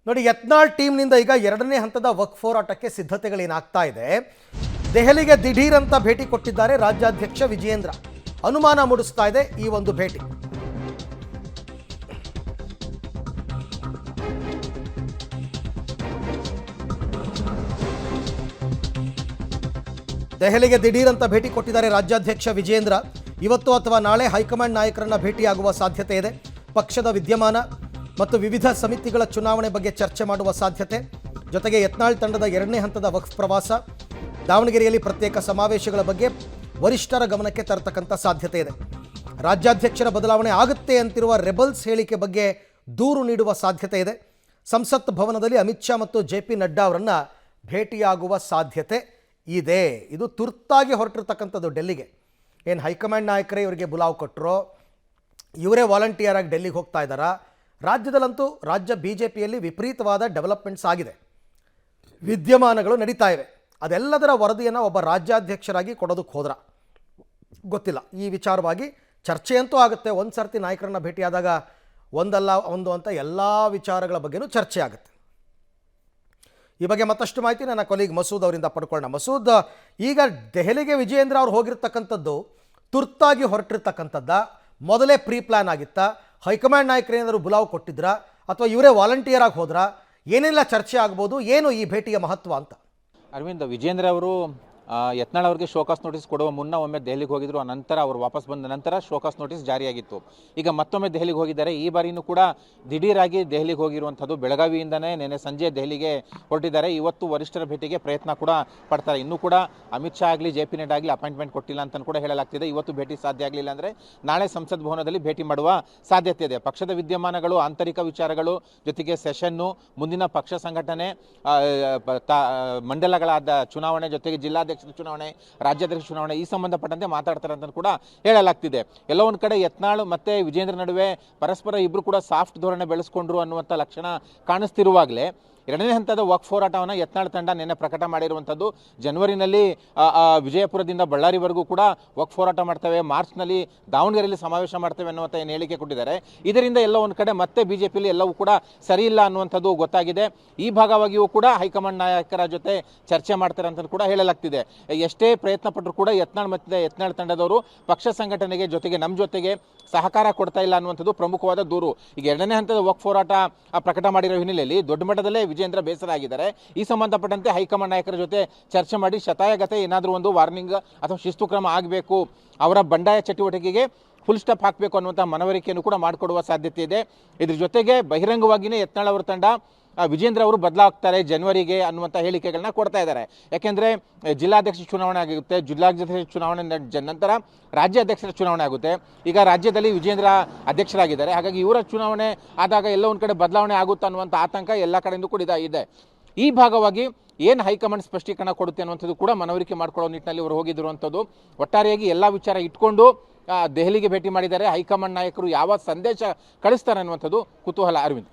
ನೋಡಿ, ಯತ್ನಾಳ್ ಟೀಮ್ನಿಂದ ಈಗ ಎರಡನೇ ಹಂತದ ವಕ್ಫ್ ಹೋರಾಟಕ್ಕೆ ಸಿದ್ಧತೆಗಳೇನಾಗ್ತಾ ಇದೆ. ದೆಹಲಿಗೆ ದಿಢೀರ್ ಅಂತ ಭೇಟಿ ಕೊಟ್ಟಿದ್ದಾರೆ ರಾಜ್ಯಾಧ್ಯಕ್ಷ ವಿಜಯೇಂದ್ರ. ಅನುಮಾನ ಮೂಡಿಸ್ತಾ ಇದೆ ಈ ಒಂದು ಭೇಟಿ. ದೆಹಲಿಗೆ ದಿಢೀರ್ ಅಂತ ಭೇಟಿ ಕೊಟ್ಟಿದ್ದಾರೆ ರಾಜ್ಯಾಧ್ಯಕ್ಷ ವಿಜಯೇಂದ್ರ. ಇವತ್ತು ಅಥವಾ ನಾಳೆ ಹೈಕಮಾಂಡ್ ನಾಯಕರನ್ನ ಭೇಟಿಯಾಗುವ ಸಾಧ್ಯತೆ ಇದೆ. ಪಕ್ಷದ ವಿದ್ಯಮಾನ ಮತ್ತು ವಿವಿಧ ಸಮಿತಿಗಳ ಚುನಾವಣೆ ಬಗ್ಗೆ ಚರ್ಚೆ ಮಾಡುವ ಸಾಧ್ಯತೆ, ಜೊತೆಗೆ ಯತ್ನಾಳ್ ತಂಡದ ಎರಡನೇ ಹಂತದ ವಕ್ಫ್ ಪ್ರವಾಸ, ದಾವಣಗೆರೆಯಲ್ಲಿ ಪ್ರತ್ಯೇಕ ಸಮಾವೇಶಗಳ ಬಗ್ಗೆ ವರಿಷ್ಠರ ಗಮನಕ್ಕೆ ತರತಕ್ಕಂಥ ಸಾಧ್ಯತೆ ಇದೆ. ರಾಜ್ಯಾಧ್ಯಕ್ಷರ ಬದಲಾವಣೆ ಆಗುತ್ತೆ ಅಂತಿರುವ ರೆಬಲ್ಸ್ ಹೇಳಿಕೆ ಬಗ್ಗೆ ದೂರು ನೀಡುವ ಸಾಧ್ಯತೆ ಇದೆ. ಸಂಸತ್ ಭವನದಲ್ಲಿ ಅಮಿತ್ ಶಾ ಮತ್ತು JP ನಡ್ಡಾ ಅವರನ್ನು ಭೇಟಿಯಾಗುವ ಸಾಧ್ಯತೆ ಇದೆ. ಇದು ತುರ್ತಾಗಿ ಹೊರಟಿರ್ತಕ್ಕಂಥದ್ದು ಡೆಲ್ಲಿಗೆ. ಏನು ಹೈಕಮಾಂಡ್ ನಾಯಕರೇ ಇವರಿಗೆ ಬುಲಾವ್ ಕೊಟ್ಟರೋ, ಇವರೇ ವಾಲಂಟಿಯರ್ ಆಗಿ ಡೆಲ್ಲಿಗೆ ಹೋಗ್ತಾ ಇದ್ದಾರಾ? ರಾಜ್ಯದಲ್ಲಂತೂ ರಾಜ್ಯ BJPಯಲ್ಲಿ ವಿಪರೀತವಾದ ಡೆವಲಪ್ಮೆಂಟ್ಸ್ ಆಗಿದೆ, ವಿದ್ಯಮಾನಗಳು ನಡೀತಾ ಇವೆ. ಅದೆಲ್ಲದರ ವರದಿಯನ್ನು ಒಬ್ಬ ರಾಜ್ಯಾಧ್ಯಕ್ಷರಾಗಿ ಕೊಡೋದಕ್ಕೆ ಹೋದ್ರ ಗೊತ್ತಿಲ್ಲ. ಈ ವಿಚಾರವಾಗಿ ಚರ್ಚೆಯಂತೂ ಆಗುತ್ತೆ. ಒಂದು ಸರ್ತಿ ನಾಯಕರನ್ನ ಭೇಟಿಯಾದಾಗ ಒಂದಲ್ಲ ಒಂದು ಅಂತ ಎಲ್ಲ ವಿಚಾರಗಳ ಬಗ್ಗೆನೂ ಚರ್ಚೆ ಆಗುತ್ತೆ. ಈ ಬಗ್ಗೆ ಮತ್ತಷ್ಟು ಮಾಹಿತಿ ನನ್ನ ಕೊಲೀಗ್ ಮಸೂದ್ ಅವರಿಂದ ಪಡ್ಕೊಳ್ಳೋಣ. ಮಸೂದ್, ಈಗ ದೆಹಲಿಗೆ ವಿಜಯೇಂದ್ರ ಅವ್ರು ಹೋಗಿರ್ತಕ್ಕಂಥದ್ದು ತುರ್ತಾಗಿ ಹೊರಟಿರ್ತಕ್ಕಂಥದ್ದ, ಮೊದಲೇ ಪ್ರೀ ಪ್ಲಾನ್ ಆಗಿತ್ತಾ? ಹೈಕಮಾಂಡ್ ನಾಯಕರೇನಾದರೂ ಬುಲಾವ್ ಕೊಟ್ಟಿದ್ರಾ ಅಥವಾ ಇವರೇ ವಾಲಂಟಿಯರ್ ಆಗಿ ಹೋದ್ರಾ? ಏನೆಲ್ಲ ಚರ್ಚೆ ಆಗ್ಬೋದು, ಏನು ಈ ಭೇಟಿಯ ಮಹತ್ವ ಅಂತ? ಅರವಿಂದ್, ವಿಜೇಂದ್ರ ಅವರು ಯತ್ನಾಳ್ ಅವರಿಗೆ ಶೋಕಾಸ್ ನೋಟಿಸ್ ಕೊಡುವ ಮುನ್ನ ಒಮ್ಮೆ ದೆಹಲಿಗೆ ಹೋಗಿದ್ರು. ಆ ನಂತರ ಅವರು ವಾಪಸ್ ಬಂದ ನಂತರ ಶೋಕಾಸ್ ನೋಟಿಸ್ ಜಾರಿಯಾಗಿತ್ತು. ಈಗ ಮತ್ತೊಮ್ಮೆ ದೆಹಲಿಗೆ ಹೋಗಿದ್ದಾರೆ. ಈ ಬಾರಿನೂ ಕೂಡ ದಿಢೀರಾಗಿ ದೆಹಲಿಗೆ ಹೋಗಿರುವಂಥದ್ದು. ಬೆಳಗಾವಿಯಿಂದನೇ ನೆನ್ನೆ ಸಂಜೆ ದೆಹಲಿಗೆ ಹೊರಟಿದ್ದಾರೆ. ಇವತ್ತು ವರಿಷ್ಠರ ಭೇಟಿಗೆ ಪ್ರಯತ್ನ ಕೂಡ ಪಡ್ತಾರೆ. ಇನ್ನೂ ಕೂಡ ಅಮಿತ್ ಶಾ ಆಗಲಿ JP ನಡ್ಡಾ ಆಗಲಿ ಅಪಾಯಿಂಟ್ಮೆಂಟ್ ಕೊಟ್ಟಿಲ್ಲ ಅಂತ ಕೂಡ ಹೇಳಲಾಗ್ತಿದೆ. ಇವತ್ತು ಭೇಟಿ ಸಾಧ್ಯ ಆಗಲಿಲ್ಲ ಅಂದರೆ ನಾಳೆ ಸಂಸತ್ ಭವನದಲ್ಲಿ ಭೇಟಿ ಮಾಡುವ ಸಾಧ್ಯತೆ ಇದೆ. ಪಕ್ಷದ ವಿದ್ಯಮಾನಗಳು, ಆಂತರಿಕ ವಿಚಾರಗಳು, ಜೊತೆಗೆ ಸೆಷನ್ನು, ಮುಂದಿನ ಪಕ್ಷ ಸಂಘಟನೆ, ಮಂಡಲಗಳಾದ ಚುನಾವಣೆ, ಜೊತೆಗೆ ಜಿಲ್ಲಾಧ್ಯಕ್ಷ ಚುನಾವಣೆ, ರಾಜ್ಯಾಧ್ಯಕ್ಷ ಚುನಾವಣೆ, ಈ ಸಂಬಂಧಪಟ್ಟಂತೆ ಮಾತಾಡ್ತಾರೆ ಅಂತ ಕೂಡ ಹೇಳಲಾಗ್ತಿದೆ. ಎಲ್ಲ ಒಂದು ಕಡೆ ಯತ್ನಾಳ್ ಮತ್ತೆ ವಿಜೇಂದ್ರ ನಡುವೆ ಪರಸ್ಪರ ಇಬ್ಬರು ಕೂಡ ಸಾಫ್ಟ್ ಧೋರಣೆ ಬೆಳೆಸ್ಕೊಂಡ್ರು ಅನ್ನುವಂಥ ಲಕ್ಷಣ ಕಾಣಿಸ್ತಿರುವಾಗಲೇ ಎರಡನೇ ಹಂತದ ವಕ್ಫ್ ಹೋರಾಟವನ್ನು ಯತ್ನಾಳ್ ತಂಡ ನಿನ್ನೆ ಪ್ರಕಟ ಮಾಡಿರುವಂಥದ್ದು. ಜನವರಿನಲ್ಲಿ ವಿಜಯಪುರದಿಂದ ಬಳ್ಳಾರಿವರೆಗೂ ಕೂಡ ವಕ್ಫ್ ಹೋರಾಟ ಮಾಡ್ತೇವೆ, ಮಾರ್ಚ್ನಲ್ಲಿ ದಾವಣಗೆರೆಯಲ್ಲಿ ಸಮಾವೇಶ ಮಾಡ್ತೇವೆ ಅನ್ನುವಂಥ ಏನು ಹೇಳಿಕೆ ಕೊಟ್ಟಿದ್ದಾರೆ. ಇದರಿಂದ ಎಲ್ಲ ಒಂದು ಕಡೆ ಮತ್ತೆ BJPಯಲ್ಲಿ ಎಲ್ಲವೂ ಕೂಡ ಸರಿ ಇಲ್ಲ ಅನ್ನುವಂಥದ್ದು ಗೊತ್ತಾಗಿದೆ. ಈ ಭಾಗವಾಗಿಯೂ ಕೂಡ ಹೈಕಮಾಂಡ್ ನಾಯಕರ ಜೊತೆ ಚರ್ಚೆ ಮಾಡ್ತಾರೆ ಅಂತ ಕೂಡ ಹೇಳಲಾಗ್ತಿದೆ. ಎಷ್ಟೇ ಪ್ರಯತ್ನ ಪಟ್ಟರು ಕೂಡ ಯತ್ನಾಳ್ ತಂಡದವರು ಪಕ್ಷ ಸಂಘಟನೆಗೆ ಜೊತೆಗೆ ನಮ್ಮ ಜೊತೆಗೆ ಸಹಕಾರ ಕೊಡ್ತಾ ಇಲ್ಲ ಅನ್ನುವಂಥದ್ದು ಪ್ರಮುಖವಾದ ದೂರು. ಈಗ ಎರಡನೇ ಹಂತದ ವಕ್ಫ್ ಹೋರಾಟ ಪ್ರಕಟ ಮಾಡಿರೋ ಹಿನ್ನೆಲೆಯಲ್ಲಿ ದೊಡ್ಡ ಮಟ್ಟದಲ್ಲೇ ವಿಜೇಂದ್ರ ಬೇಸರ ಆಗಿದ್ದಾರೆ. ಈ ಸಂಬಂಧಪಟ್ಟಂತೆ ಹೈಕಮಾಂಡ್ ನಾಯಕರ ಜೊತೆ ಚರ್ಚೆ ಮಾಡಿ ಶತಾಯಗತೆ ಏನಾದರೂ ಒಂದು ವಾರ್ನಿಂಗ್ ಅಥವಾ ಶಿಸ್ತು ಕ್ರಮ ಆಗಬೇಕು, ಅವರ ಬಂಡಾಯ ಚಟುವಟಿಕೆಗೆ ಫುಲ್ ಸ್ಟಾಪ್ ಹಾಕಬೇಕು ಅನ್ನುವಂಥ ಮನವರಿಕೆಯನ್ನು ಕೂಡ ಮಾಡಿಕೊಡುವ ಸಾಧ್ಯತೆ ಇದೆ. ಇದ್ರ ಜೊತೆಗೆ ಬಹಿರಂಗವಾಗಿಯೇ ಯತ್ನಾಳ್ ಅವರ ತಂಡ ವಿಜೇಂದ್ರ ಅವರು ಬದಲಾಗ್ತಾರೆ ಜನವರಿಗೆ ಅನ್ನುವಂಥ ಹೇಳಿಕೆಗಳನ್ನ ಕೊಡ್ತಾ ಇದ್ದಾರೆ. ಯಾಕೆಂದರೆ ಜಿಲ್ಲಾಧ್ಯಕ್ಷ ಚುನಾವಣೆ ಆಗುತ್ತೆ, ಜಿಲ್ಲಾಧ್ಯಕ್ಷ ಚುನಾವಣೆ ನಂತರ ರಾಜ್ಯಾಧ್ಯಕ್ಷರ ಚುನಾವಣೆ ಆಗುತ್ತೆ. ಈಗ ರಾಜ್ಯದಲ್ಲಿ ವಿಜೇಂದ್ರ ಅಧ್ಯಕ್ಷರಾಗಿದ್ದಾರೆ. ಹಾಗಾಗಿ ಇವರ ಚುನಾವಣೆ ಆದಾಗ ಎಲ್ಲ ಒಂದು ಕಡೆ ಬದಲಾವಣೆ ಆಗುತ್ತೆ ಅನ್ನುವಂಥ ಆತಂಕ ಎಲ್ಲ ಕಡೆಯಿಂದ ಕೂಡ ಇದೆ. ಈ ಭಾಗವಾಗಿ ಏನು ಹೈಕಮಾಂಡ್ ಸ್ಪಷ್ಟೀಕರಣ ಕೊಡುತ್ತೆ ಅನ್ನುವಂಥದ್ದು ಕೂಡ ಮನವರಿಕೆ ಮಾಡ್ಕೊಳ್ಳೋ ನಿಟ್ಟಿನಲ್ಲಿ ಅವರು ಹೋಗಿದ್ದಿರುವಂಥದ್ದು. ಒಟ್ಟಾರೆಯಾಗಿ ಎಲ್ಲ ವಿಚಾರ ಇಟ್ಕೊಂಡು ದೆಹಲಿಗೆ ಭೇಟಿ ಮಾಡಿದ್ದಾರೆ. ಹೈಕಮಾಂಡ್ ನಾಯಕರು ಯಾವ ಸಂದೇಶ ಕಳಿಸ್ತಾರೆ ಅನ್ನುವಂಥದ್ದು ಕುತೂಹಲ. ಅರವಿಂದ್.